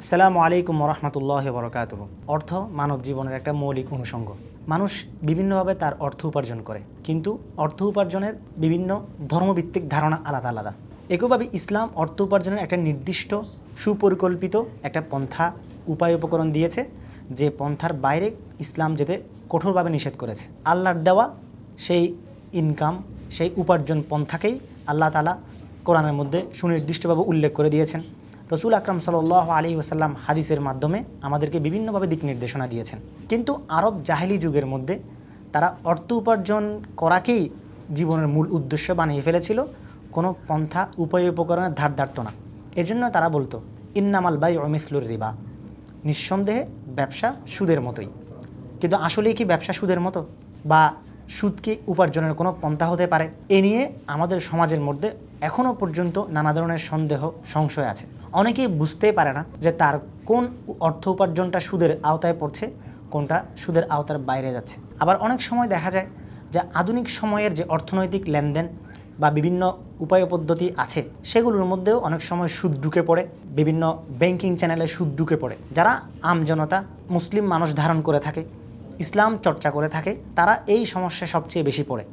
আসসালামু আলাইকুম রহমতুল্লাহ বরকাতুহ। অর্থ মানব জীবনের একটা মৌলিক অনুষঙ্গ। মানুষ বিভিন্নভাবে তার অর্থ উপার্জন করে, কিন্তু অর্থ উপার্জনের বিভিন্ন ধর্মভিত্তিক ধারণা আলাদা আলাদা। একইভাবে ইসলাম অর্থ উপার্জনের একটা নির্দিষ্ট সুপরিকল্পিত একটা পন্থা উপায় উপকরণ দিয়েছে, যে পন্থার বাইরে ইসলাম যেতে কঠোরভাবে নিষেধ করেছে। আল্লাহর দেওয়া সেই ইনকাম, সেই উপার্জন পন্থাকেই আল্লাহ তাআলা কোরআনের মধ্যে সুনির্দিষ্টভাবে উল্লেখ করে দিয়েছেন। রসুল আকরাম সাল্লাল্লাহু আলাইহি ওয়াসাল্লাম হাদিসের মাধ্যমে আমাদেরকে বিভিন্নভাবে দিক নির্দেশনা দিয়েছেন। কিন্তু আরব জাহেলি যুগের মধ্যে তারা অর্থ উপার্জন করাকেই জীবনের মূল উদ্দেশ্য বানিয়ে ফেলেছিল, কোনো পন্থা উপায় উপকরণের ধার ধারত না। এজন্য তারা বলতো ইন্নামাল বাইউ মিসলুর রিবা, নিঃসন্দেহে ব্যবসা সুদের মতোই। কিন্তু আসলেই কি ব্যবসা সুদের মতো, বা সুদ কি উপার্জনের কোনো পন্থা হতে পারে? এ নিয়ে আমাদের সমাজের মধ্যে এখনও পর্যন্ত নানা ধরনের সন্দেহ সংশয় আছে। অনেকেই বুঝতেই পারে না যে তার কোন অর্থ উপার্জনটা সুদের আওতায় পড়ছে, কোনটা সুদের আওতার বাইরে যাচ্ছে। আবার অনেক সময় দেখা যায় যে আধুনিক সময়ের যে অর্থনৈতিক লেনদেন বা বিভিন্ন উপায় পদ্ধতি আছে, সেগুলোর মধ্যেও অনেক সময় সুদ ঢুকে পড়ে, বিভিন্ন ব্যাংকিং চ্যানেলে সুদ ঢুকে পড়ে। যারা আমজনতা, মুসলিম মানুষ ধারণ করে থাকে, ইসলাম চর্চা করে থাকে, তারা এই সমস্যায় সবচেয়ে বেশি পড়ে।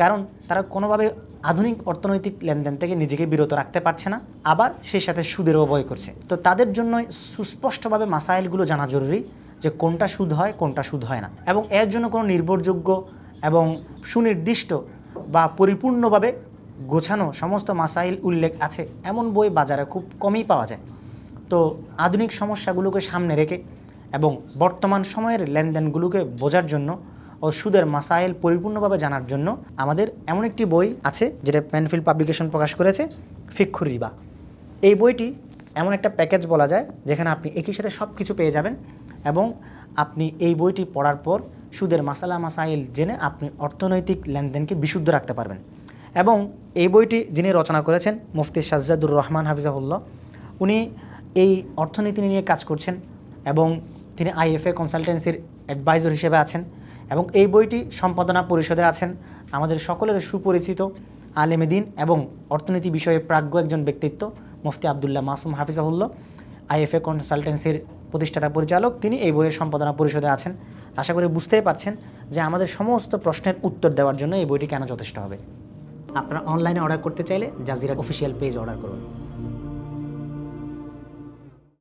কারণ তারা কোনোভাবে আধুনিক অর্থনৈতিক লেনদেন থেকে নিজেকে বিরত রাখতে পারছে না, আবার সেই সাথে সুদেরও ভয় করছে। তো তাদের জন্য সুস্পষ্টভাবে মাসাইলগুলো জানা জরুরি, যে কোনটা সুদ হয়, কোনটা সুদ হয় না। এবং এর জন্য কোনো নির্ভরযোগ্য এবং সুনির্দিষ্ট বা পরিপূর্ণভাবে গোছানো সমস্ত মাসাইল উল্লেখ আছে এমন বই বাজারে খুব কমই পাওয়া যায়। তো আধুনিক সমস্যাগুলোকে সামনে রেখে এবং বর্তমান সময়ের লেনদেনগুলোকে বোঝার জন্য ও সুদের মাসাইল পরিপূর্ণভাবে জানার জন্য আমাদের এমন একটি বই আছে, যেটা পেনফিল পাবলিকেশন প্রকাশ করেছে, ফিকহুর রিবা। এই বইটি এমন একটা প্যাকেজ বলা যায়, যেখানে আপনি একই সাথে সব কিছু পেয়ে যাবেন, এবং আপনি এই বইটি পড়ার পর সুদের মাসালা মাসাইল জেনে আপনি অর্থনৈতিক লেনদেনকে বিশুদ্ধ রাখতে পারবেন। এবং এই বইটি যিনি রচনা করেছেন, মুফতি সাজ্জাদুর রহমান হাফিজাহুল্লাহ, উনি এই অর্থনীতি নিয়ে কাজ করছেন এবং তিনি আইএফএ কনসালটেন্সির অ্যাডভাইজার হিসেবে আছেন, এবং এই বইটি সম্পাদনা পরিষদে আছেন আমাদের সকলের সুপরিচিত আলেমে দ্বীন এবং অর্থনীতি বিষয়ে প্রাজ্ঞ একজন ব্যক্তিত্ব মুফতি আবদুল্লাহ মাসুম হাফিজাহুল্লাহ, আইএফএ কনসালটেন্সির প্রতিষ্ঠাতা পরিচালক। তিনি এই বইয়ের সম্পাদনা পরিষদে আছেন। আশা করি বুঝতেই পারছেন যে আমাদের সমস্ত প্রশ্নের উত্তর দেওয়ার জন্য এই বইটি কেন যথেষ্ট হবে। আপনারা অনলাইনে অর্ডার করতে চাইলে জাজিরা অফিসিয়াল পেজ অর্ডার করুন।